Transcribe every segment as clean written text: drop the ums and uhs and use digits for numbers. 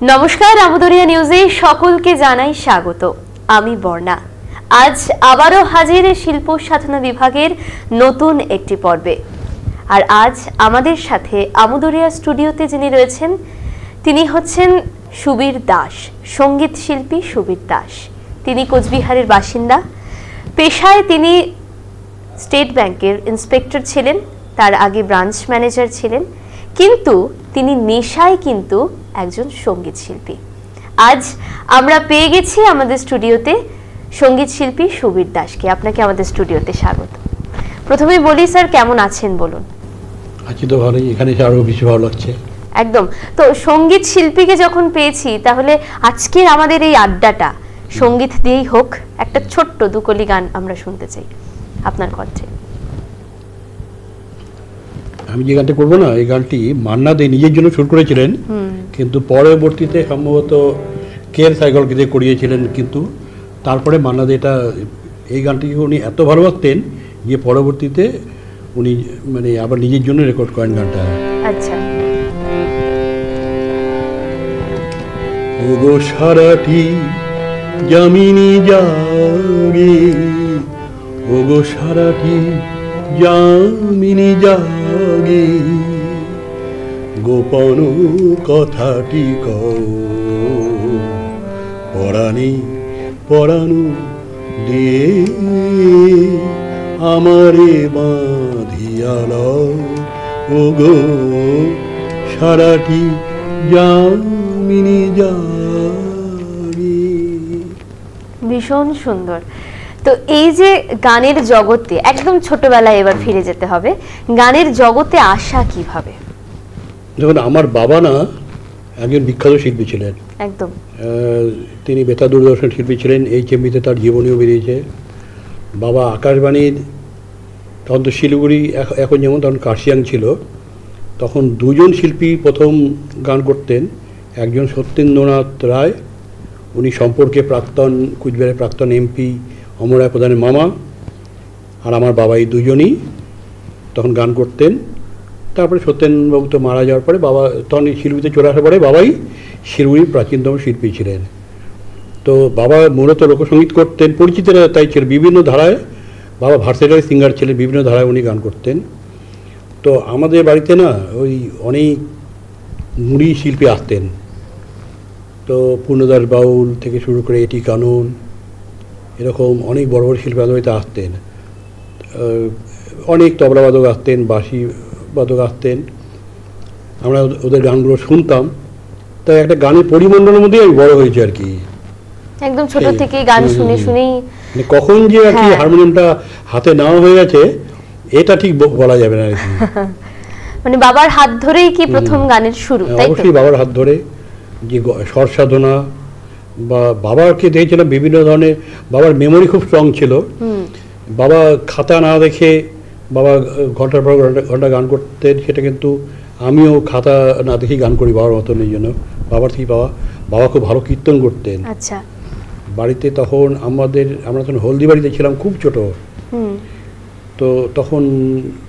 নমস্কার, আমদরিয়া নিউজে সকলকে জানাই স্বাগত। আমি বর্ণা। আজ আবারও হাজির শিল্প সাধনা বিভাগের নতুন একটি পর্বে। আর আজ আমাদের সাথে আমদরিয়া স্টুডিওতে যিনি রয়েছেন তিনি হচ্ছেন সুবীর দাস, সঙ্গীত শিল্পী সুবীর দাস। তিনি কোচবিহারের বাসিন্দা। পেশায় তিনি স্টেট ব্যাংকের ইন্সপেক্টর ছিলেন, তার আগে ব্রাঞ্চ ম্যানেজার ছিলেন, কিন্তু তিনি নেশায় কিন্তু একজন সঙ্গীত শিল্পী। আজ আমরা পেয়ে গেছি আমাদের স্টুডিওতে সঙ্গীত শিল্পী সুবীর দাসকে। আপনাকে আমাদের স্টুডিওতে স্বাগত। প্রথমে বলি স্যার, কেমন আছেন বলুন? আছি তো ভালোই, এখানে আরো বেশি ভালো লাগছে। একদম। তো সঙ্গীত শিল্পীকে যখন পেয়েছি, তাহলে আজকের আমাদের এই আড্ডাটা সঙ্গীত দিয়েই হোক। একটা ছোট্ট দুকলি গান আমরা শুনতে চাই আপনার কণ্ঠে। আমি যে গানটা করবো না, এই গানটি মান্না দে নিজের জন্য শুরু করেছিলেন, কিন্তু পরবর্তীতে সম্ভবত কেয়ার সাইকেলকে দিয়ে করিয়েছিলেন। কিন্তু তারপরে মান্না দে এই গানটিকে উনি এত ভালোবাসতেন যে পরবর্তীতে উনি মানে আবার নিজের জন্য রেকর্ড করেন গানটা। আচ্ছা। ওগো সারাটি জামিনী জাগে, ওগো সারাটি জামিনী জাগে, গোপন কথাটি কও, পরাণে পরাণু দিয়ে আমারে বাঁধিয়াল, ওগো সারাটি জামিনী জাগে। ভীষণ সুন্দর। তো এই যে গানের জগতে একদম ছোটবেলায় এবার ফিরে যেতে হবে, গানের জগতে আসা কিভাবে? দেখুন, আমার বাবা না একজন বিখ্যাত শিল্পী ছিলেন। একদম। তিনি বেতার দূরদর্শন শিল্পী ছিলেন। HMV-তে তার জীবনীও বেরিয়েছে। বাবা আকাশবাণীর, তখন তো শিলিগুড়ি এখন যেমন, তখন কার্শিয়াং ছিল, তখন দুজন শিল্পী প্রথম গান করতেন। একজন সত্যেন্দ্রনাথ রায়, উনি সম্পর্কে প্রাক্তন কুচবিহারের প্রাক্তন MP অমর রায় প্রধানের মামা, আর আমার বাবা, এই দুজনই তখন গান করতেন। তারপরে সত্যেনবাবু তো মারা যাওয়ার পরে বাবা তখন শিল্পীতে চলে আসার পরে বাবাই শিলিগুড়ির প্রাচীনতম শিল্পী ছিলেন। তো বাবা মূলত লোকসঙ্গীত করতেন, পরিচিতরা তাই ছিল বিভিন্ন ধারায়। বাবা ভার্সেটাইল সিঙ্গার ছিলেন, বিভিন্ন ধারায় উনি গান করতেন। তো আমাদের বাড়িতে না ওই অনেক মুড়ি শিল্পী আসতেন। তো পূর্ণদাস বাউল থেকে শুরু করে এটি কানন, এরকম অনেক বড় বড় শিল্পী আমাদের বাড়িতে আসতেন। অনেক তবলাবাদক আসতেন, বাঁশি বাদক আসতেন। আমরা ওদের গানগুলো শুনতাম। তাই একটা গানের পরিমণ্ডলের মধ্যেই আমি বড় হয়েছি আর কি। একদম ছোট থেকেই গান শুনে শুনেই মানে কখন যে আর কি হারমোনিয়ামটা হাতে নেওয়া হয়ে গেছে এটা ঠিক বলা যাবে না আর কি। মানে বাবার হাত ধরেই কি প্রথম গানের শুরু? তাই তো? অবশ্যই বাবার হাত ধরে। যে স্বর সাধনা বা বাবাকে দেখেছিলাম বিভিন্ন ধরনের। বাবার মেমোরি খুব স্ট্রং ছিল। বাবা খাতা না দেখে বাবা ঘন্টার পর ঘন্টা গান করতেন। সেটা কিন্তু আমিও খাতা না দেখেই গান করি বাবার মতন। এই জন্য বাবার থেকে বাবা খুব ভালো কীর্তন করতেন। আচ্ছা। বাড়িতে তখন আমরা তখন হলদিবাড়িতে ছিলাম, খুব ছোট। তো তখন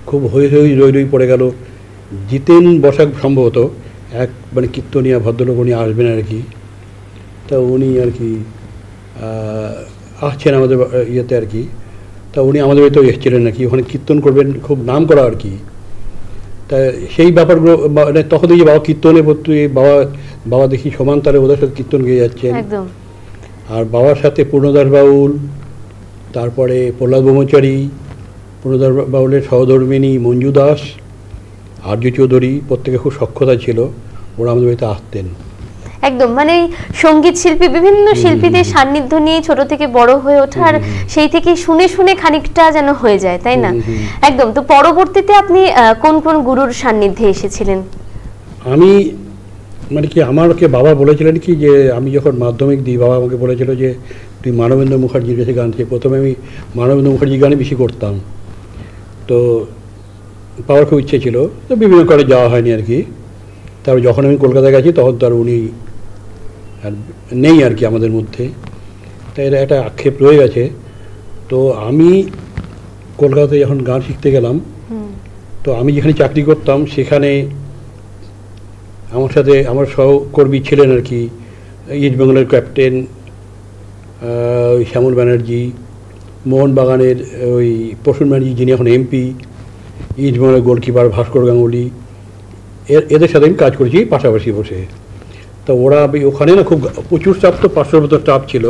খুব হই রই রই পড়ে গেল। জিতেন বসাক সম্ভবত এক মানে কীর্তনিয়া ভদ্রলোক, উনি আসবেন আর কি। তা উনি আর কি আসছেন আমাদের ইয়েতে আর কি। তা উনি আমাদের বাড়িতেও এসেছিলেন আর কি, ওখানে কীর্তন করবেন, খুব নাম করা আর কি। তা সেই ব্যাপারগুলো মানে তখন দেখি বাবা কীর্তনে ভর্তি। বাবা দেখি সমান তারে ওদের সাথে কীর্তন গেয়ে যাচ্ছেন। আর বাবার সাথে পূর্ণদাস বাউল, তারপরে প্রহ্লাদ ব্রহ্মচারী, পূর্ণদাস বাউলের সহধর্মিনী মঞ্জু দাস, আর্য চৌধুরী, প্রত্যেকে খুব সক্ষতা ছিল। ওরা আমাদের বাড়িতে আসতেন। একদম। মানে সঙ্গীত শিল্পী, বিভিন্ন শিল্পীদের সান্নিধ্য নিয়ে ছোট থেকে বড় হয়ে ওঠার, সেই থেকে শুনে শুনে খানিকটা যেন হয়ে যায়, তাই না? একদম। তো পরবর্তীতে আপনি কোন কোন গুরুর সান্নিধ্যে এসেছিলেন? আমি মানে কি, আমাকে বাবা বলেছিলেন কি যে আমি যখন মাধ্যমিক দিই, বাবা আমাকে বলেছিল যে তুই মানবেন্দ্র মুখার্জির কাছে গান শিখ। প্রথমে আমি মানবেন্দ্র মুখার্জির গানে বেশি করতাম। তো পাওয়ার খুব ইচ্ছে ছিল, তো বিভিন্ন করে যাওয়া হয়নি আর কি। তারপর যখন আমি কলকাতায় গেছি তখন তার উনি আর নেই আর কি আমাদের মধ্যে। তাই এটা একটা আক্ষেপ রয়ে গেছে। তো আমি কলকাতায় যখন গান শিখতে গেলাম, তো আমি যেখানে চাকরি করতাম সেখানে আমার সাথে আমার সহকর্মী ছিলেন আর কি, ইস্ট বেঙ্গলের ক্যাপ্টেন ওই শ্যামল ব্যানার্জি, মোহনবাগানের ওই প্রসূন ব্যানার্জি যিনি এখন এমপি, ইস্ট বেঙ্গলের গোলকিপার ভাস্কর গাঙ্গুলি, এদের সাথে আমি কাজ করেছি পাশাপাশি বসে। তা ওরা ওখানে না খুব প্রচুর স্টাফ, তো 500-র মতো স্টাফ ছিল।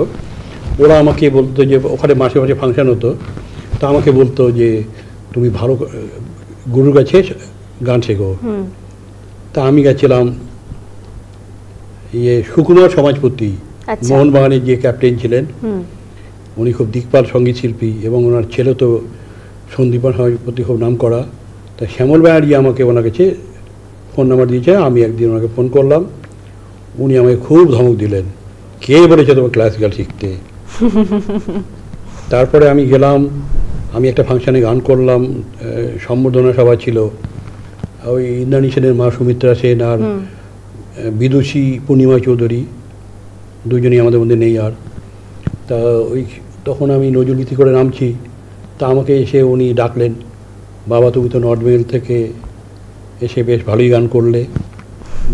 ওরা আমাকে বলতো যে ওখানে মাসে মাসে ফাংশন হতো, তা আমাকে বলতো যে তুমি ভালো গুরুর কাছে গান শেখো। তা আমি গেছিলাম সুকুমার সমাজপতি, মোহনবাগানের যে ক্যাপ্টেন ছিলেন, উনি খুব দিকপাল সঙ্গীত শিল্পী এবং ওনার ছেলে তো সন্দীপন সমাজপতি খুব নাম করা। তা শ্যামল ব্যানার্জি আমাকে ওনার কাছে ফোন নাম্বার দিয়েছে। আমি একদিন ওনাকে ফোন করলাম, উনি আমাকে খুব ধমক দিলেন, কে বলেছে তোমার ক্লাসিক্যাল শিখতে। তারপরে আমি গেলাম, আমি একটা ফাংশানে গান করলাম, সম্বর্ধনা সভা ছিল, ওই ইন্দ্রাণী সেনের মা সুমিত্রা সেন আর বিদুষী পূর্ণিমা চৌধুরী, দুজনেই আমাদের মধ্যে নেই আর। তা তখন আমি নজরুলগীতি করে নামছি, তা আমাকে এসে উনি ডাকলেন, বাবা তুমি তো নর্থ বেঙ্গল থেকে এসে বেশ ভালোই গান করলে।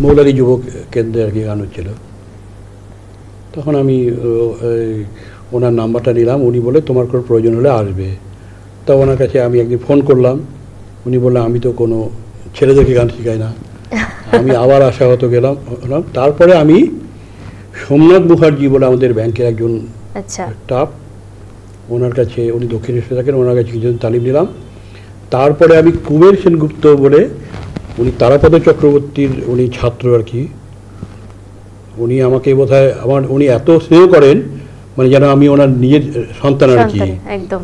মৌলারি যুব কেন্দ্রে আর কি গান হচ্ছিল। তখন আমি ওনার নাম্বারটা নিলাম, উনি বলে তোমার কোনো প্রয়োজন হলে আসবে। তা ওনার কাছে আমি একদিন ফোন করলাম, উনি বললেন আমি তো কোনো ছেলেদেরকে গান শেখাই না। আমি আবার আশাহত গেলাম। তারপরে আমি সোমনাথ মুখার্জি বলে আমাদের ব্যাংকের একজন স্টাফ, ওনার কাছে, উনি দক্ষিণেশ্বরে থাকেন, ওনার কাছে কিছুদিন তালিম নিলাম। তারপরে আমি কুবের সেনগুপ্ত বলে, উনি তারাপদ চক্রবর্তীর উনি ছাত্র আর কি, উনি আমাকে বোধহয় উনি এত স্নেহ করেন মানে যেন আমি ওনার নিজের সন্তান আর কি, একদম।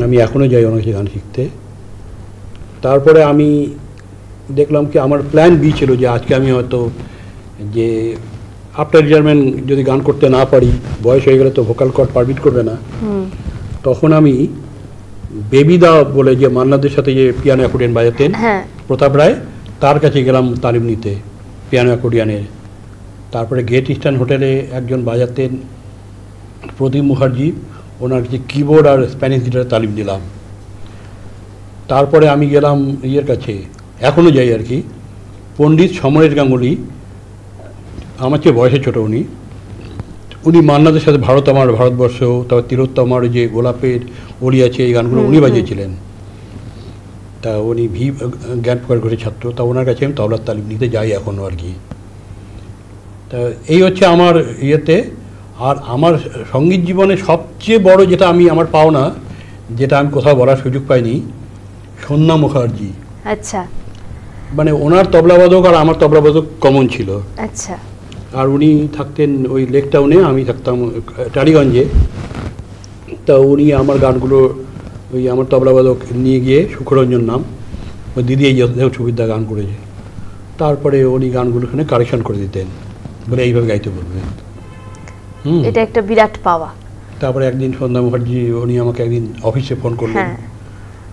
আমি এখনও যাই ওনার কাছে গান শিখতে। তারপরে আমি দেখলাম কি আমার প্ল্যান বি ছিল যে আজকে আমি হয়তো যে আফটার রিটায়ারমেন্ট যদি গান করতে না পারি, বয়স হয়ে গেলে তো ভোকাল কর্ড পারমিট করবে না, তখন আমি বেবিদা বলে যে মান্নাদের সাথে যে পিয়ানো অ্যাকর্ডিয়ান বাজাতেন প্রতাপ রায়, তার কাছে গেলাম তালিম নিতে পিয়ানো অ্যাকর্ডিয়ানের। তারপরে গেট ইস্টার্ন হোটেলে একজন বাজাতেন প্রদীপ মুখার্জি, ওনার কাছে কিবোর্ড আর স্প্যানিশ গিটারের তালিম দিলাম। তারপরে আমি গেলাম ইয়ের কাছে, এখনও যাই আর কি, পণ্ডিত সমরেশ গাঙ্গুলি, আমার চেয়ে বয়সে ছোটো উনি মান্নাদের সাথে ভারত আমার ভারতবর্ষ, তারপর তিলোত্তমার যে গোলাপের ওলি আছে এই গানগুলো উনি বাজিয়েছিলেন। তা উনি জ্ঞানপ্রকাশ ঘোষের ছাত্র, তা ওনার কাছে আমি তবলার তালিম নিতে যাই এখনও আর কি। তা এই হচ্ছে আমার ইয়েতে। আর আমার সঙ্গীত জীবনে সবচেয়ে বড় যেটা আমার পাওনা, যেটা আমি কোথাও বলার সুযোগ পাইনি, সন্ধ্যা মুখার্জি। আচ্ছা। মানে ওনার তবলাবাদক আর আমার তবলাবাদক কমন ছিল। আচ্ছা। আর উনি থাকতেন ওই লেক টাউনে, আমি থাকতাম টালিগঞ্জে। তা উনি আমার গানগুলো ওই আমার তবলাবাদক নিয়ে গিয়ে, সুখরঞ্জন নাম, ওই দিদি এই সুবিধা গান করেছে, তারপরে উনি গানগুলো এখানে কারেকশন করে দিতেন, বলে এইভাবে গাইতে বলবেন। এটা একটা বিরাট পাওয়া। তারপরে একদিন সন্ধ্যা মুখার্জি উনি আমাকে একদিন অফিসে ফোন করলেন,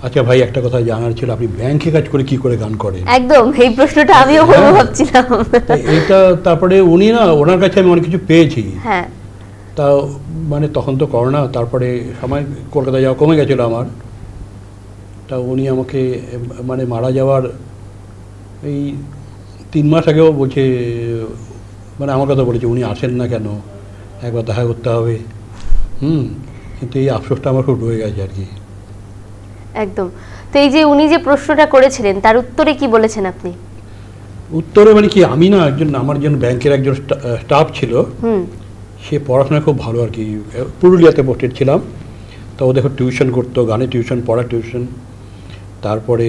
আচ্ছা ভাই একটা কথা জানার ছিল, আপনি ব্যাংকে কাজ করে কি করে গান করেন? একদম এই প্রশ্নটা আমিও ভাবছিলাম। এটা তারপরে উনি না, ওনার কাছে আমি অনেক কিছু পেয়েছি। তা মানে তখন তো করোনা, তারপরে সময় কলকাতা যাওয়া কমে গেছিলো আমার। তা উনি আমাকে মানে মারা যাওয়ার এই 3 মাস আগেও বলছে, মানে আমার কথা বলেছে, উনি আসেন না কেন, একবার দেখা করতে হবে। কিন্তু এই আফসোসটা আমার খুব রয়ে গেছে আর কি। একদম। তো এই যে উনি যে প্রশ্নটা করেছিলেন তার উত্তরে কি বলেছেন আপনি? উত্তরে মানে কি, আমি না একজন আমার জন্য ব্যাংকের একজন স্টাফ ছিল, সে পড়াশোনা খুব ভালো আর কি, পুরুলিয়াতে পোস্টেড ছিলাম। তা ও দেখো টিউশন করতো, গানে টিউশন, পড়া টিউশন, তারপরে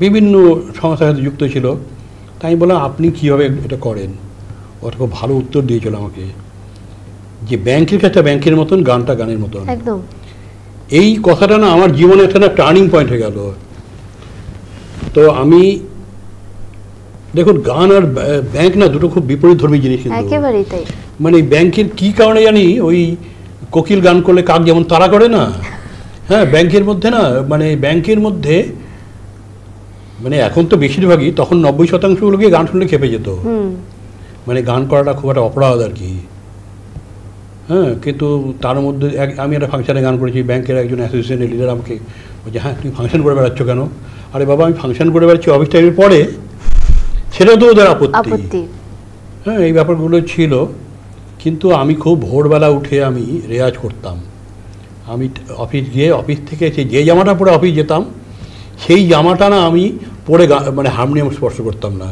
বিভিন্ন সংস্থার সাথে যুক্ত ছিল। তাই আমি বললাম আপনি কীভাবে এটা করেন? ওটা খুব ভালো উত্তর দিয়েছিল আমাকে, যে ব্যাংকের কাছে ব্যাংকের মতন, গানটা গানের মতন। একদম। এই কথাটা না আমার জীবনে একটা না টার্নিং পয়েন্ট হয়ে গেল। তো আমি দেখুন, গান আর ব্যাংক না দুটো খুব বিপরীতধর্মী জিনিস কিন্তু। একেবারেই তাই। মানে ব্যাংকের কি কারণে জানি, ওই কোকিল গান করলে কাক যেমন তারা করে না, হ্যাঁ, ব্যাংকের মধ্যে না, মানে ব্যাংকের মধ্যে মানে এখন তো বেশিরভাগই, তখন 90% লোকে গান শুনলে খেপে যেত। মানে গান করাটা খুব একটা অপরাধ আর কি। হ্যাঁ, কিন্তু তার মধ্যে আমি একটা ফাংশানে গান করেছি, ব্যাংকের একজন অ্যাসোসিয়েশনের লিডার আমাকে বলছে, হ্যাঁ তুমি ফাংশন করে বেড়াচ্ছ কেন? আরে বাবা, আমি ফাংশন করে বেড়াচ্ছি অফিস টাইমের পরে, সেটা তো ওদের আপত্তি। আপত্তি। হ্যাঁ, এই ব্যাপারগুলো ছিল। কিন্তু আমি খুব ভোরবেলা উঠে আমি রেয়াজ করতাম। আমি অফিস গিয়ে অফিস থেকে যে জামাটা পরে অফিস যেতাম সেই জামাটা না আমি পরে মানে হারমোনিয়াম স্পর্শ করতাম না।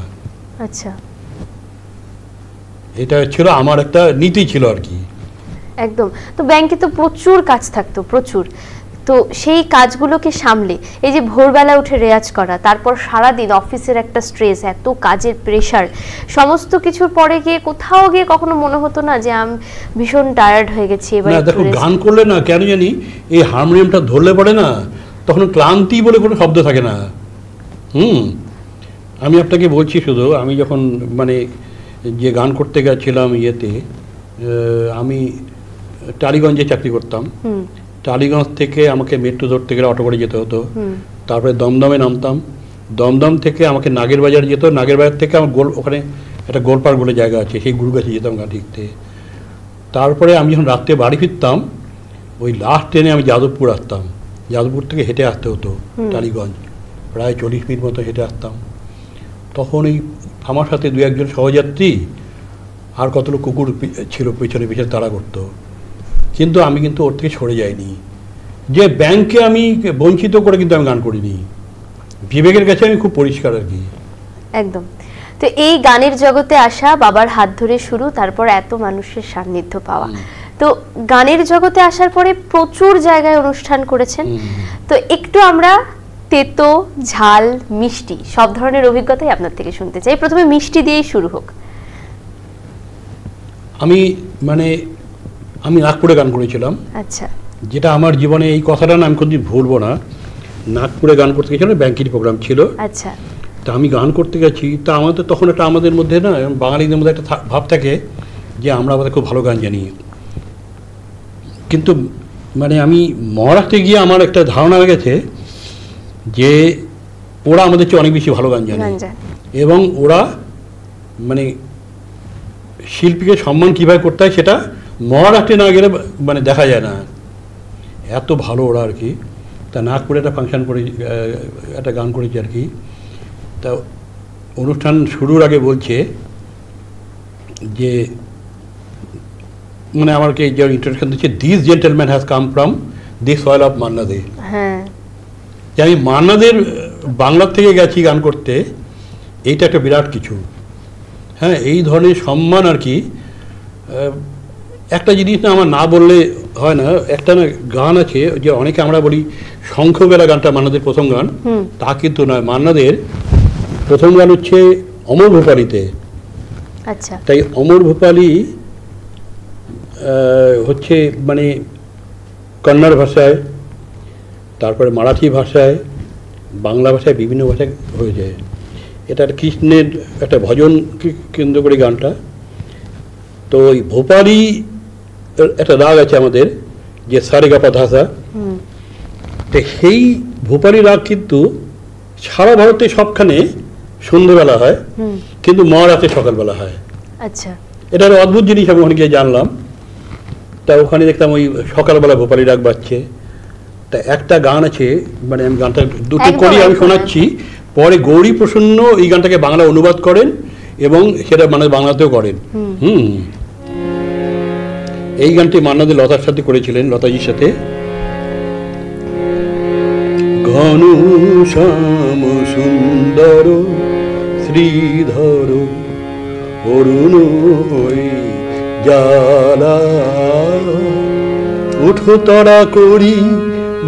আচ্ছা, এটা ছিল আমার একটা নীতি ছিল আর কি। একদম। তো ব্যাংকে তো প্রচুর কাজ থাকতো, প্রচুর। তো সেই কাজগুলোকে সামলে এই যে ভোরবেলা উঠে রেয়াজ করা, তারপর সারাদিন অফিসের একটা স্ট্রেস, এত কাজের প্রেশার, সমস্ত কিছুর পরে গিয়ে কোথাও গিয়ে কখনো মনে হতো না যে আমি ভীষণ টায়ার্ড হয়ে গেছি, এবার না দেখো, গান করলে না কেন জানি এই হারমোনিয়ামটা ধরলে পড়ে না, তখন ক্লান্তি বলে কোনো শব্দ থাকে না। আমি আপনাকে বলছি শুধু, আমি যখন মানে যে গান করতে গেছিলাম ইয়েতে, আমি টালিগঞ্জে চাকরি করতাম। টালিগঞ্জ থেকে আমাকে মেট্রো ধরতে গেলে অটো করে যেতে হতো। তারপরে দমদমে নামতাম, দমদম থেকে আমাকে নাগের বাজার যেত, নাগের বাজার থেকে আমার ওখানে একটা গোলপাড় বলে জায়গা আছে, সেই গুরুগাছে যেতাম গান শিখতে। তারপরে আমি যখন রাত্রে বাড়ি ফিরতাম, ওই লাস্ট ট্রেনে আমি যাদবপুর আসতাম, যাদবপুর থেকে হেঁটে আসতে হতো টালিগঞ্জ, প্রায় 40 মিনিট মতো হেঁটে আসতাম। তখন এই আমার সাথে দু একজন সহযাত্রী আর কত লোক কুকুর ছিল পেছনে পেছনে তাড়া করতো, কিন্তু আমি কিন্তু ওর থেকে সরে যাইনি। যে ব্যাংকে আমি বঞ্চিত করে কিন্তু আমি গান করিনি, বিবেকের কাছে আমি খুব পরিষ্কার আর কি। একদম। তো এই গানের জগতে আসা, বাবার হাত ধরে শুরু, তারপর এত মানুষের সান্নিধ্য পাওয়া। তো গানের জগতে আসার পরে প্রচুর জায়গায় অনুষ্ঠান করেছেন। তো একটু আমরা তেতো, ঝাল, মিষ্টি সব ধরনের অভিজ্ঞতাই আপনার থেকে শুনতে চাই। প্রথমে মিষ্টি দিয়েই শুরু হোক। আমি নাগপুরে গান করেছিলাম। আচ্ছা। যেটা আমার জীবনে, এই কথাটা না আমি কোনদিন ভুলবো না। নাগপুরে গান করতে গেছিলাম, ব্যাংকের প্রোগ্রাম ছিল। আচ্ছা। তা আমি গান করতে গেছি, তা আমাদের তখন একটা, আমাদের মধ্যে না, বাঙালিদের মধ্যে একটা ভাব থাকে যে আমরা আমাদের খুব ভালো গান জানি। কিন্তু আমি মহারাষ্ট্রে গিয়ে আমার একটা ধারণা হয়ে গেছে যে ওরা আমাদের চেয়ে অনেক বেশি ভালো গান জানে, এবং ওরা শিল্পীকে সম্মান কীভাবে করতে হয় সেটা মহারাষ্ট্রে না গেলে দেখা যায় না, এত ভালো ওরা আর কি। তা নাগপুরে একটা ফাংশন করে একটা গান করেছি আর কি। তা অনুষ্ঠান শুরুর আগে বলছে যে আমাকে যে ইন্ট্রোডাকশন দিচ্ছে, this gentleman has come from the soil of Manna Dey. হ্যাঁ, যে আমি মান্নাদের বাংলার থেকে গেছি গান করতে, এইটা একটা বিরাট কিছু। হ্যাঁ, এই ধরনের সম্মান আর কি। একটা জিনিস না আমার না বললে হয় না, একটা না গান আছে যে অনেকে আমরা বলি শঙ্খবেলা গানটা মান্নাদের প্রথম গান, তা কিন্তু নয়। মান্নাদের প্রথম গান হচ্ছে অমর ভূপালীতে। আচ্ছা। তাই অমর ভূপালী হচ্ছে কন্নড় ভাষায়, তারপরে মারাঠি ভাষায়, বাংলা ভাষায়, বিভিন্ন ভাষায় হয়েছে। এটা কৃষ্ণের একটা ভজন কেন্দ্র করে গানটা। তো ওই ভোপালী একটা রাগ আছে আমাদের, যে সারেগাপা ধাসা। তো সেই ভোপালী রাগ কিন্তু সারা ভারতে সবখানে সন্ধ্যেবেলা হয়, কিন্তু মহারাতে সকালবেলা হয়। আচ্ছা। এটা একটা অদ্ভুত জিনিস আমি ওখানে গিয়ে জানলাম। তা ওখানে দেখতাম ওই সকালবেলা ভোপালী রাগ বাজছে। তা একটা গান আছে, আমি গানটা দুটো করি আমি শোনাচ্ছি, পরে গৌরী প্রসন্ন এই গানটাকে বাংলা অনুবাদ করেন এবং সেটা বাংলাতেও করেন। এই গানটি মান্নাদে লতার সাথে করেছিলেন, লতাজির সাথে। ঘন শ্যাম সুন্দর শ্রীধর অরুণ জালা, উঠো তরা করি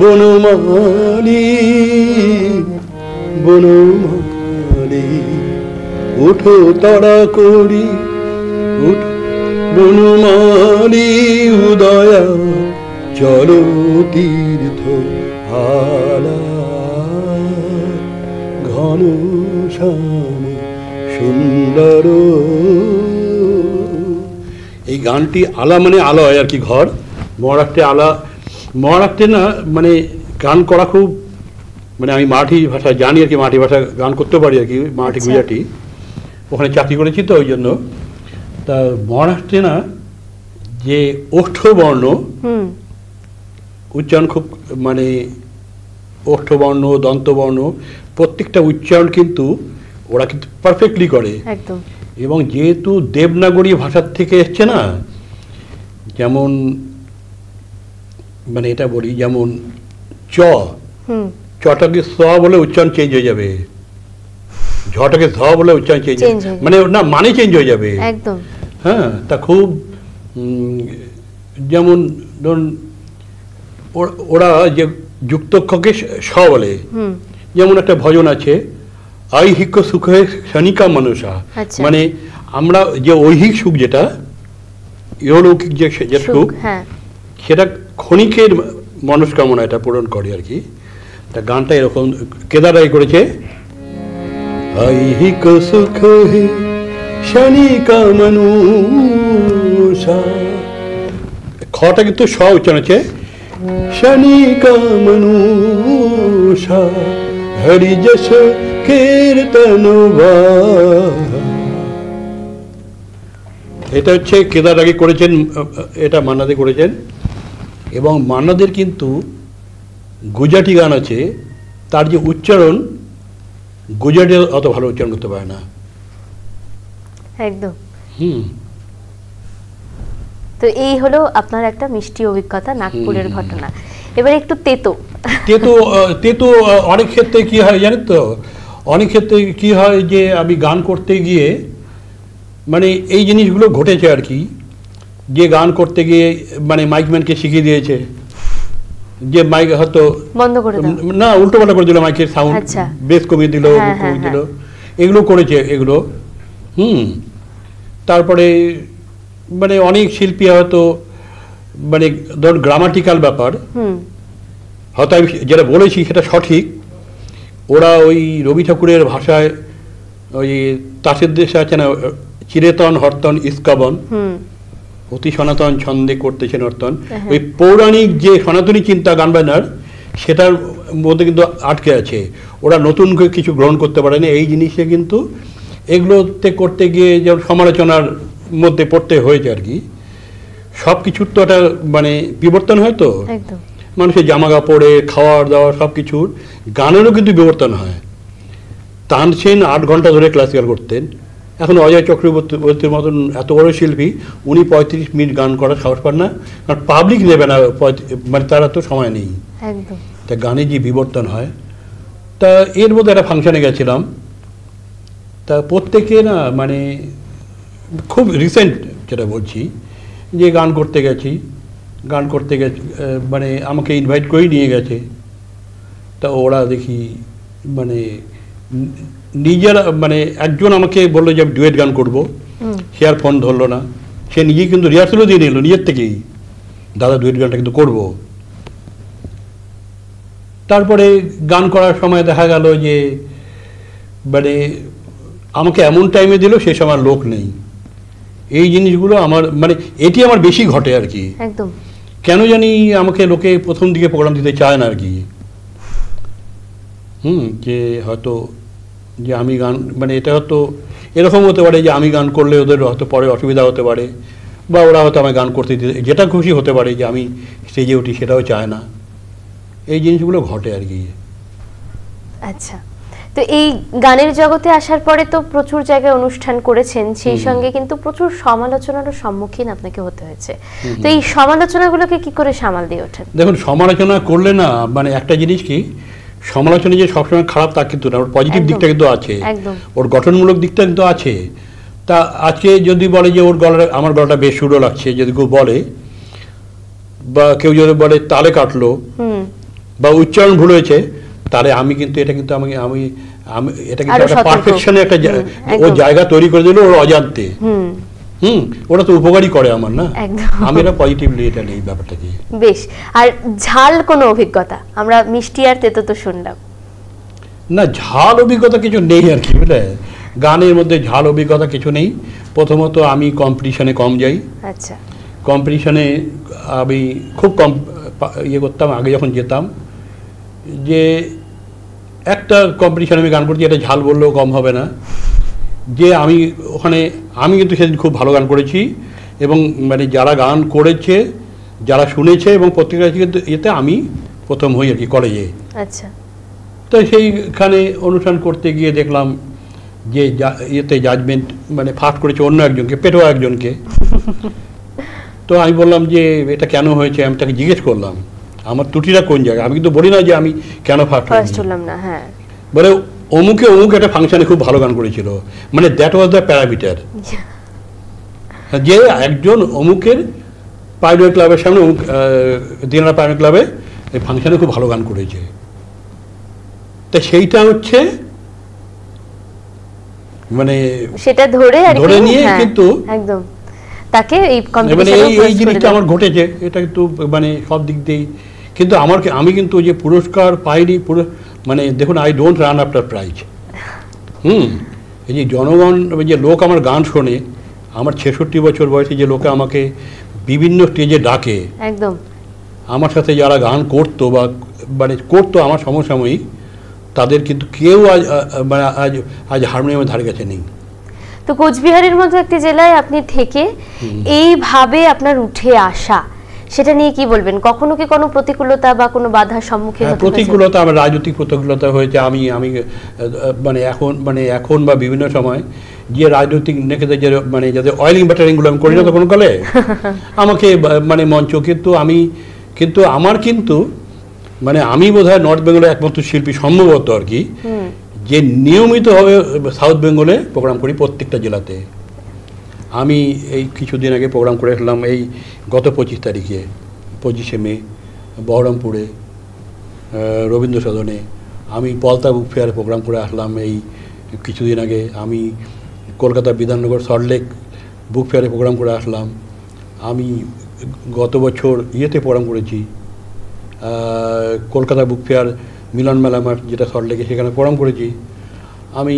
বনমালী, বনমালী, উঠো তরা করি, উঠো বনমালী উদয়া, চলো তীর্থ হালা, ঘন শ্যাম সুন্দর। এই গানটি আলা আলয় আর কি, ঘর। মহারাষ্ট্রে আলা, মহারাষ্ট্রে না গান করা খুব আমি মারাঠি ভাষা জানি আর কি, মারাঠি ভাষা গান করতে পারি আর কি, মারাঠি গুজরাটি, ওখানে চাকরি করেছি তো ওই জন্য। তা মহারাষ্ট্রে না যে ওষ্ঠবর্ণ উচ্চারণ খুব ওষ্ঠবর্ণ, দন্তবর্ণ, প্রত্যেকটা উচ্চারণ কিন্তু ওরা কিন্তু পারফেক্টলি করে। একদম। এবং যেহেতু দেবনাগরী ভাষার থেকে এসছে না, যেমন মানে এটা বলি, যেমন চ, চটাকে স বলে উচ্চারণ চেঞ্জ হয়ে যাবে, ঝটাকে ধ বলে উচ্চারণ চেঞ্জ মানে না মানে চেঞ্জ হয়ে যাবে একদম। হ্যাঁ, তা খুব যেমন ধরুন ওরা যে যুক্তক্ষকে স বলে, যেমন একটা ভজন আছে ঐহিক সুখে শনিকা মনুষা, মানে আমরা যে ঐহিক সুখ যেটা ইহলৌকিক যে সুখ সেটা ক্ষণিকের মনস্কামনা এটা পূরণ করে আর কি। তা গানটা এরকম কেদার রায় করেছে, ঐহিক সুখে শনিকা মনুষা, খটা কিন্তু স উচ্চারণ আছে, শনিকা মনুষা হরি যশ কীর্তন। এটা হচ্ছে কেদার আগে করেছেন, এটা মান্নাদে করেছেন। এবং মান্নাদের কিন্তু গুজরাটি গান আছে, তার যে উচ্চারণ গুজরাটি অত ভালো উচ্চারণ করতে পারে না একদম। তো এই হলো আপনার একটা মিষ্টি অভিজ্ঞতা, নাগপুরের ঘটনা। এবার একটু তেতো তেতো তেতো অনেক ক্ষেত্রে কি হয় জানেন তো, অনেক ক্ষেত্রে কি হয় যে আমি গান করতে গিয়ে মানে এই জিনিসগুলো ঘটেছে আর কি, যে গান করতে গিয়ে মানে মাইকম্যানকে শিখিয়ে দিয়েছে যে মাইক হয়তো বন্ধ করে না উল্টোপাল্টা করে দিল, মাইকের সাউন্ড বেস কমিয়ে দিল, কমিয়ে দিল, এগুলো করেছে এগুলো। তারপরে মানে অনেক শিল্পী হয়তো মানে ধর গ্রামাটিক্যাল ব্যাপার হয়তো আমি যেটা বলেছি সেটা সঠিক, ওরা ওই রবি ঠাকুরের ভাষায় ওই তাসের দেশে আছে না, চিরেতন হর্তন ইস্কাবন অতি সনাতন ছন্দে করতেছে নর্তন, ওই পৌরাণিক যে সনাতনী চিন্তা গান বাজনার সেটার মধ্যে কিন্তু আটকে আছে, ওরা নতুন করে কিছু গ্রহণ করতে পারে না। এই জিনিসে কিন্তু এগুলোতে করতে গিয়ে যেমন সমালোচনার মধ্যে পড়তে হয়েছে আর কি। সব কিছুর তো একটা মানে বিবর্তন হয়, তো মানুষের জামা কাপড়ে খাওয়ার দাওয়ার সব কিছুর, গানেরও কিন্তু বিবর্তন হয়। তানসেন 8 ঘন্টা ধরে ক্লাসিক্যাল করতেন, এখন অজয় চক্রবর্তীর মতন এত বড় শিল্পী উনি 35 মিনিট গান করার সাহস পান না, কারণ পাবলিক নেবে না, মানে তারা তো সময় নেই। তা গানে যে বিবর্তন হয়, তা এর মধ্যে একটা ফাংশনে গেছিলাম, তা প্রত্যেকে না মানে খুব রিসেন্ট যেটা বলছি, যে গান করতে গেছি মানে আমাকে ইনভাইট করেই নিয়ে গেছে, তা ওরা দেখি মানে নিজেরা মানে একজন আমাকে বললো যে আমি ডুয়েট গান করবো, সে আর ফোন ধরলো না, সে নিজেই কিন্তু রিহার্সেলও দিয়ে নিল নিজের থেকেই, দাদা ডুয়েট গানটা কিন্তু করবো। তারপরে গান করার সময় দেখা গেল যে মানে আমাকে এমন টাইমে দিল সে সময় লোক নেই। এই জিনিসগুলো আমার মানে এটি আমার বেশি ঘটে আর কি, কেন জানি আমাকে লোকে প্রথম দিকে প্রোগ্রাম দিতে চায় না আর কি। যে হয়তো যে আমি গান মানে এটা হয়তো এরকম হতে পারে যে আমি গান করলে ওদের হয়তো পরে অসুবিধা হতে পারে, বা ওরা হয়তো আমায় গান করতে দিতে যেটা খুশি হতে পারে, যে আমি স্টেজে উঠি সেটাও চায় না। এই জিনিসগুলো ঘটে আর কি। আচ্ছা, তো এই গানের জগতে আসার পরে তো প্রচুর জায়গায় অনুষ্ঠান করেছেন, সেই সঙ্গে কিন্তু প্রচুর সমালোচনারও সম্মুখীন আপনাকে হতে হয়েছে। তো এই সমালোচনাগুলোকে কি করে সামাল দিয়ে ওঠেন? দেখুন, সমালোচনা করলে না মানে একটা জিনিস কি, সমালোচনা যে সবসময় খারাপ তা কিন্তু না, ওর পজিটিভ দিকটা কিন্তু আছে, ওর গঠনমূলক দিকটা কিন্তু আছে। তা আজকে যদি বলে যে ওর গলা আমার গলাটা বেশ সুরও লাগছে, যদি কেউ বলে, বা কেউ যদি বলে তালে কাটলো বা উচ্চারণ ভুল হয়েছে, তাহলে আমি কিন্তু এটা কিন্তু আমি আমি আমি এটা কিন্তু একটা পারফেকশনে একটা ও জায়গা তৈরি করে দিল ওর অজান্তে। ওরা তো উপকারই করে আমার, না আমি এটা পজিটিভলি এটা নেই ব্যাপারটাকে। বেশ। আর ঝাল কোনো অভিজ্ঞতা? আমরা মিষ্টি আর তেতো তো শুনলাম, না ঝাল অভিজ্ঞতা কিছু নেই আর কি, বুঝলে, গানের মধ্যে ঝাল অভিজ্ঞতা কিছু নেই। প্রথমত আমি কম্পিটিশনে কম যাই। আচ্ছা। কম্পিটিশনে আমি খুব কম ইয়ে করতাম আগে যখন যেতাম, যে একটা কম্পিটিশনে আমি গান করছি, এটা ঝাল বললেও কম হবে না, যে আমি ওখানে আমি কিন্তু সেদিন খুব ভালো গান করেছি, এবং মানে যারা গান করেছে যারা শুনেছে এবং প্রত্যেকটা এতে আমি প্রথম হই আর কি কলেজে। আচ্ছা। তো সেইখানে অনুষ্ঠান করতে গিয়ে দেখলাম যে ইয়েতে জাজমেন্ট মানে ফার্স্ট করেছে অন্য একজনকে, পেটোয়া একজনকে। তো আমি বললাম যে এটা কেন হয়েছে, আমি তাকে জিজ্ঞেস করলাম আমার ত্রুটিটা কোন জায়গায়। আমি কিন্তু বলি না যে আমি কেন ফার্স্ট হলাম না। হ্যাঁ, বলে অমুক একটা ফাংশনে খুব ভালো গান করেছিল, মানে দ্যাট ওয়াজ দ্য প্যারামিটার, যে একজন অমুকের পাইলট ক্লাবের সামনে দিনারা পাইলট ক্লাবে এই ফাংশনে খুব ভালো গান করেছে। তা সেইটা হচ্ছে মানে সেটা ধরে নিয়ে কিন্তু একদম তাকে এই এই জিনিসটা আমার ঘটেছে। এটা কিন্তু মানে সব দিক দিয়েই কিন্তু আমি কিন্তু যে পুরস্কার পাইনি, মানে দেখুন I don't run after prize. এই যে জনগণ, যে লোক আমার গান শোনে, আমার 66 বছর বয়সে যে লোকে আমাকে বিভিন্ন স্টেজে ডাকে, একদম আমার সাথে যারা গান করতো বা মানে করতো আমার সমসাময়িক, তাদের কিন্তু কেউ মানে আজ হারমোনিয়ামের ধারে কাছে নেই। তো কোচবিহারের মতো একটি জেলায় আপনি থেকে এইভাবে আপনার উঠে আসা, সেটা নিয়ে কি বলবেন? কখনো কি কোনো প্রতিকূলতা বা কোনো বাধার সম্মুখীন হতে হয়েছে? প্রতিকূলতা, আমার রাজনৈতিক প্রতিকূলতা হয়েছে। আমি মানে এখন বা বিভিন্ন সময় যে রাজনৈতিক নেতাদের যে মানে যাদের অয়েলিং ব্যাটারিংগুলো আমি করি না তো কোনো কালে আমাকে মানে মঞ্চ, কিন্তু আমার মানে আমি বোধহয় নর্থ বেঙ্গলের একমাত্র শিল্পী সম্ভবত আর কি, যে নিয়মিতভাবে সাউথ বেঙ্গলে প্রোগ্রাম করি প্রত্যেকটা জেলাতে। আমি এই কিছুদিন আগে প্রোগ্রাম করে আসলাম, এই গত 25 তারিখে 25শে মে বহরমপুরে রবীন্দ্র সদনে। আমি পলতা বুক ফেয়ারে প্রোগ্রাম করে আসলাম এই কিছুদিন আগে। আমি কলকাতা বিধাননগর সল্টলেক বুক ফেয়ারে প্রোগ্রাম করে আসলাম। আমি গত বছর ইয়েতে প্রোগ্রাম করেছি, কলকাতা বুক ফেয়ার মিলন মেলা মাঠ যেটা সল্টলেকে, সেখানে প্রোগ্রাম করেছি। আমি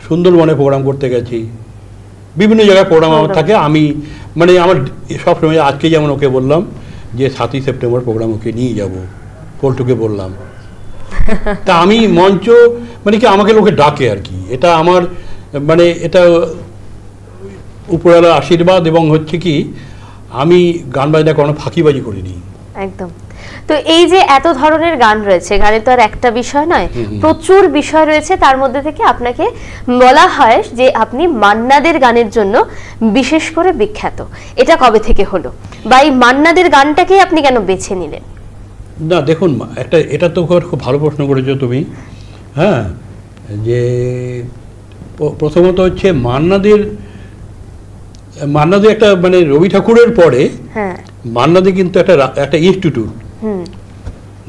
সুন্দরবনে প্রোগ্রাম করতে গেছি, বিভিন্ন জায়গায় প্রোগ্রাম আমার থাকে। আমি মানে আমার সবসময়, আজকে যেমন ওকে বললাম যে 7ই সেপ্টেম্বর প্রোগ্রাম ওকে নিয়ে যাব, পল্টুকে বললাম। তা আমি মঞ্চ মানে কি আমাকে লোকে ডাকে আর কি, এটা আমার মানে এটা উপরওয়ালার আশীর্বাদ। এবং হচ্ছে কি আমি গান বাজনা কোনো ফাঁকিবাজি করিনি একদম। তো এই যে এত ধরনের গান রয়েছে, গানে তো আর একটা বিষয় নয়, প্রচুর বিষয় রয়েছে। তার মধ্যে থেকে আপনাকে বলা হয় যে আপনি মান্নাদের গানের জন্য বিশেষ করে বিখ্যাত। এটা কবে থেকে হলো, বা এই মান্নাদের গানটাকেই আপনি কেন বেছে নিলেন? না দেখুন, এটা তো খুব ভালো প্রশ্ন করেছো তুমি। হ্যাঁ, যে প্রথমত হচ্ছে মান্নাদের একটা মানে রবি ঠাকুরের পরে মান্নাদে কিন্তু একটা ইনস্টিটিউট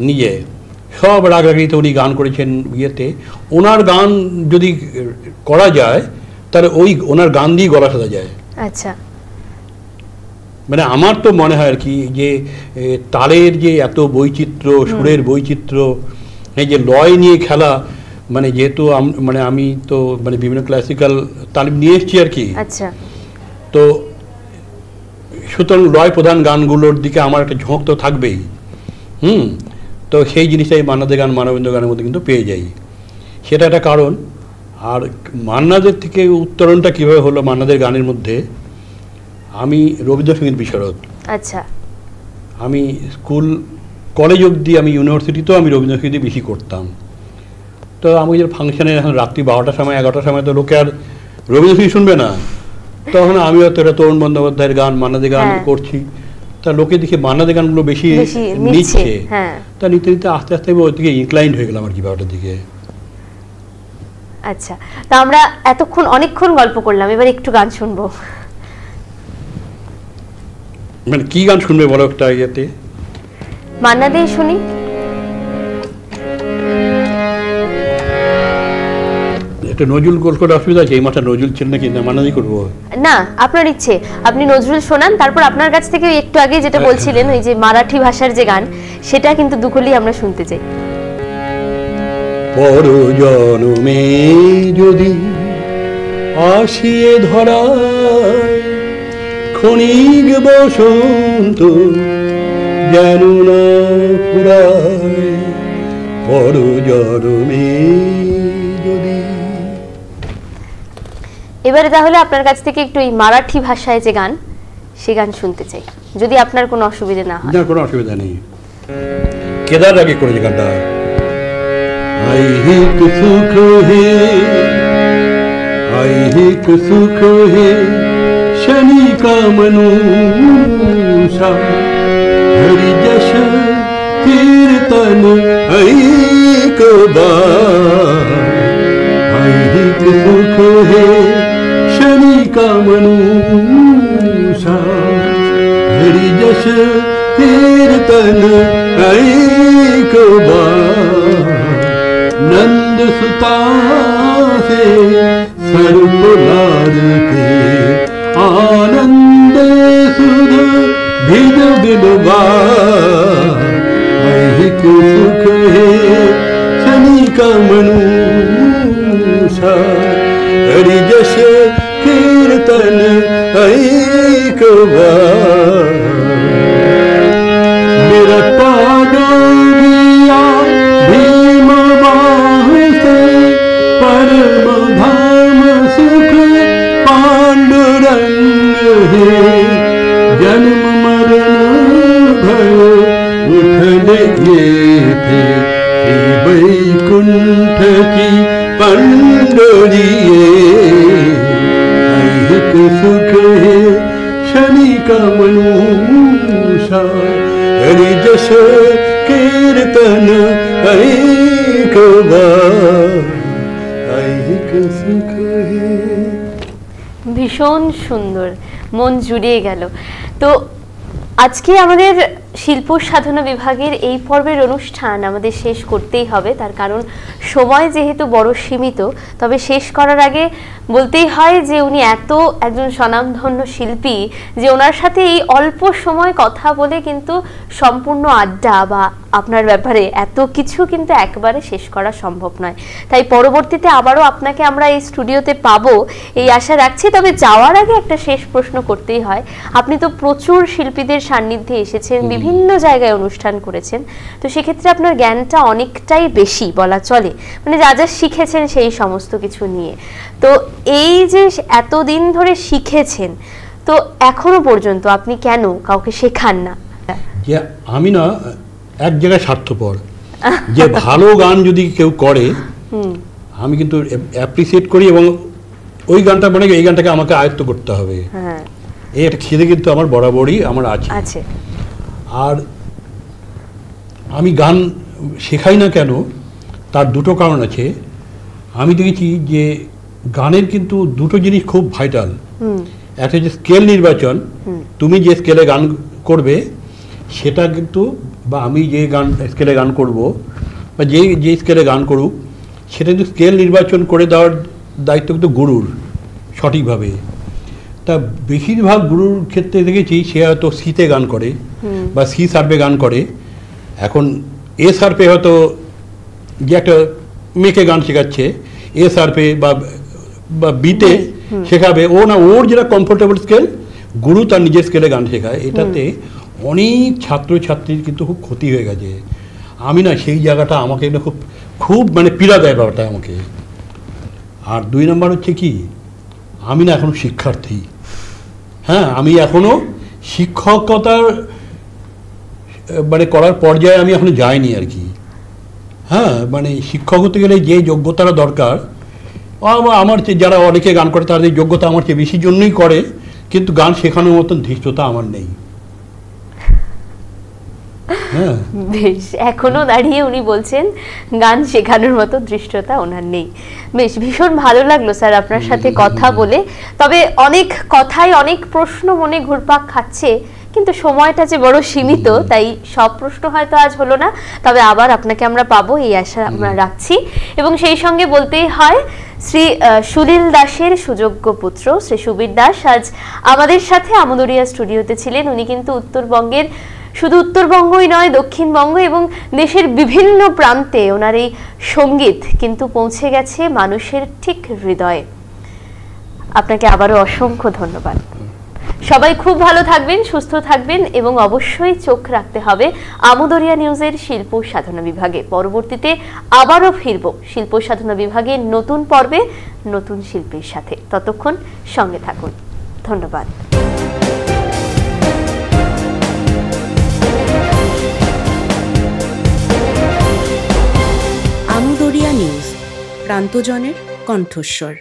নিজে সব রাগারাগিতে উনি গান করেছেন। ইয়েতে ওনার গান যদি করা যায় তাহলে ওনার গান দিয়ে গলা সাজা যায়। আচ্ছা, মানে আমার তো মনে হয় আর কি যে তালের যে এত বৈচিত্র্য, সুরের বৈচিত্র্য, এই যে লয় নিয়ে খেলা, মানে যেহেতু মানে আমি তো মানে বিভিন্ন ক্লাসিক্যাল তালিম নিয়ে এসেছি আর কি। আচ্ছা, তো সুতরাং লয় প্রধান গানগুলোর দিকে আমার একটা ঝোঁক তো থাকবেই। তো সেই জিনিসটাই মান্নাদের গান, মানবেন্দ্র গানের মধ্যে কিন্তু পেয়ে যাই, সেটা একটা কারণ। আর মান্নাদের থেকে উত্তরণটা কীভাবে হলো মান্নাদের গানের মধ্যে, আমি রবীন্দ্রসঙ্গীত বিশারদ। আচ্ছা, আমি স্কুল কলেজ অবধি, আমি ইউনিভার্সিটিতেও আমি রবীন্দ্রসঙ্গীত বেশি করতাম। তো আমি যে ফাংশানে এখন রাত্রি 12টার সময় 11টার সময় তো লোকে আর রবীন্দ্রসঙ্গীত শুনবে না, তখন আমি হয়তো এটা তরুণ বন্দ্যোপাধ্যায়ের গান, মান্নাদের গান করছি। তা লোকে দেখে মান্নাদের গানগুলো বেশি নিচ্ছে। তা নিতে নিতে আস্তে আস্তে ওই দিকে ইনক্লাইন্ড হয়ে গেলাম আর কি ব্যাপারটার দিকে। আচ্ছা, তা আমরা অনেকক্ষণ গল্প করলাম, এবার একটু গান শুনবো। মানে কি গান শুনবে বলো একটা ইয়েতে? মান্নাদের শুনি। একটা নজরুল করে অসুবিধা আছে, এই মাঠে নজরুল ছিল নাকি, না মান্নাদি করবো? না, আপনার ইচ্ছে, আপনি নজরুল শোনান। তারপর আপনার কাছ থেকে একটু আগে যেটা বলছিলেন ওই যে মারাঠি ভাষার যে গান, সেটা কিন্তু দুকলি আমরা শুনতে চাই। পর জন্মে যদি আসিয়ে ধরায় ক্ষণিক বসন্ত যেন না ফুরায়, পর জন্মে যদি। এবারে তাহলে আপনার কাছ থেকে একটু এই মারাঠি ভাষায় যে গান, সে গান শুনতে চাই, যদি আপনার কোনো অসুবিধা না হয়। না, কোনো অসুবিধা নেই। কেদার আগে করেছে গানটা। ऐहिक सुख है, ऐहिक सुख है, शनि का मनुषा, हरि जश कीर्तन ऐक बार। ऐहिक सुख है, शनि का मनुषा, हरि जश कीर्तन ऐक बार। नंद सुता से सर्प लार के, आनंद सुध भिद बिलवार। ऐहिक सुख है, शनि का मनुषा, हरि जश कीर्तन ऐक बार। मेरा पागलिया भीम बाह से, परम धाम सुख पांडुरंग है। जन्म मरण भय उठने ये थे, श्री वैकुंठ की पंडरिये। ऐहिक सुख है, शनि का मनुषा, हरि जश कीर्तन ऐक बार। ऐहिक सुख है। ভীষণ সুন্দর, মন জুড়িয়ে গেল। তো আজকে আমাদের শিল্প সাধনা বিভাগের এই পর্বের অনুষ্ঠান আমাদের শেষ করতেই হবে, তার কারণ সময় যেহেতু বড় সীমিত। তবে শেষ করার আগে বলতেই হয় যে উনি এত একজন স্বনামধন্য শিল্পী যে ওনার সাথে এই অল্প সময় কথা বলে কিন্তু সম্পূর্ণ আড্ডা বা আপনার ব্যাপারে এত কিছু কিন্তু একবারে শেষ করা সম্ভব নয়। তাই পরবর্তীতে আবারও আপনাকে আমরা এই স্টুডিওতে পাবো এই আশা রাখছি। তবে যাওয়ার আগে একটা শেষ প্রশ্ন করতেই হয়, আপনি তো প্রচুর শিল্পীদের সান্নিধ্যে এসেছেন, বিভিন্ন জায়গায় অনুষ্ঠান করেছেন, তো সেক্ষেত্রে আপনার জ্ঞানটা অনেকটাই বেশি বলা চলে, মানে যা যা শিখেছেন সেই সমস্ত কিছু নিয়ে। তো এই যে এতদিন ধরে শিখেছেন, তো এখনো পর্যন্ত আপনি কেন কাউকে শেখান না? যে আমি না এক জায়গায় স্বার্থপর, যে ভালো গান যদি কেউ করে আমি কিন্তু অ্যাপ্রিসিয়েট করি, এবং ওই গানটা মানে এই গানটাকে আমাকে আয়ত্ত করতে হবে, এই একটা খিদে কিন্তু আমার বরাবরই আমার আছে। আর আমি গান শেখাই না কেন, তার দুটো কারণ আছে। আমি দেখেছি যে গানের কিন্তু দুটো জিনিস খুব ভাইটাল। একটা হচ্ছে স্কেল নির্বাচন, তুমি যে স্কেলে গান করবে সেটা কিন্তু, বা আমি যে গান স্কেলে গান করব বা যে স্কেলে গান করুক, সেটা কিন্তু স্কেল নির্বাচন করে দেওয়ার দায়িত্ব কিন্তু গুরুর সঠিকভাবে। তা বেশিরভাগ গুরুর ক্ষেত্রে দেখেছি সে হয়তো সিতে গান করে বা সি শার্পে গান করে। এখন এ শার্পে হয়তো যে একটা মেয়েকে গান শেখাচ্ছে, এ শার্পে বা বিতে শেখাবে, ও না ওর যেটা কমফোর্টেবল স্কেল, গুরু তার নিজের স্কেলে গান শেখায়। এটাতে অনেক ছাত্রছাত্রীর কিন্তু খুব ক্ষতি হয়ে গেছে। আমি না সেই জায়গাটা আমাকে না খুব খুব মানে পীড়া দেয় ব্যাপারটা আমাকে। আর দুই নম্বর হচ্ছে কি, আমি না এখনো শিক্ষার্থী। হ্যাঁ, আমি এখনো শিক্ষকতার মানে করার পর্যায়ে আমি এখনো যাইনি আর কি। হ্যাঁ, মানে শিক্ষক হতে গেলে যে যোগ্যতাটা দরকার, আমার যারা অনেকে গান করে তাদের যোগ্যতা আমার চেয়ে বেশি জন্যই করে, কিন্তু গান শেখানোর মতন ধৃষ্টতা আমার নেই। বেশ, এখনো দাঁড়িয়ে উনি বলছেন গান শেখানোর মতো দৃষ্টতা ওনার নেই। বেশ, ভীষণ ভালো লাগলো স্যার আপনার সাথে কথা বলে। তবে অনেক কথাই অনেক প্রশ্ন মনে ঘুরপাক খাচ্ছে, কিন্তু সময়টা যে বড় সীমিত, তাই সব প্রশ্ন হয়তো আজ হলো না। তবে আবার আপনাকে আমরা পাবো এই আশা আমরা রাখছি। এবং সেই সঙ্গে বলতেই হয় শ্রী সুনীল দাসের সুযোগ্য পুত্র শ্রী সুবীর দাস আজ আমাদের সাথে আমদরিয়া স্টুডিওতে ছিলেন। উনি কিন্তু উত্তরবঙ্গের, শুধু উত্তরবঙ্গই নয়, দক্ষিণবঙ্গ এবং দেশের বিভিন্ন প্রান্তে ওনার এই সঙ্গীত কিন্তু পৌঁছে গেছে মানুষের ঠিক হৃদয়ে। আপনাকে আবারও অসংখ্য ধন্যবাদ। সবাই খুব ভালো থাকবেন, সুস্থ থাকবেন এবং অবশ্যই চোখ রাখতে হবে আমদরিয়া নিউজের শিল্প সাধনা বিভাগে। পরবর্তীতে আবারও ফিরব শিল্প সাধনা বিভাগের নতুন পর্বে নতুন শিল্পীর সাথে। ততক্ষণ সঙ্গে থাকুন। ধন্যবাদ। আমদরিয়া ভিক্টোরিয়া নিউজ, প্রান্তজনের কণ্ঠস্বর।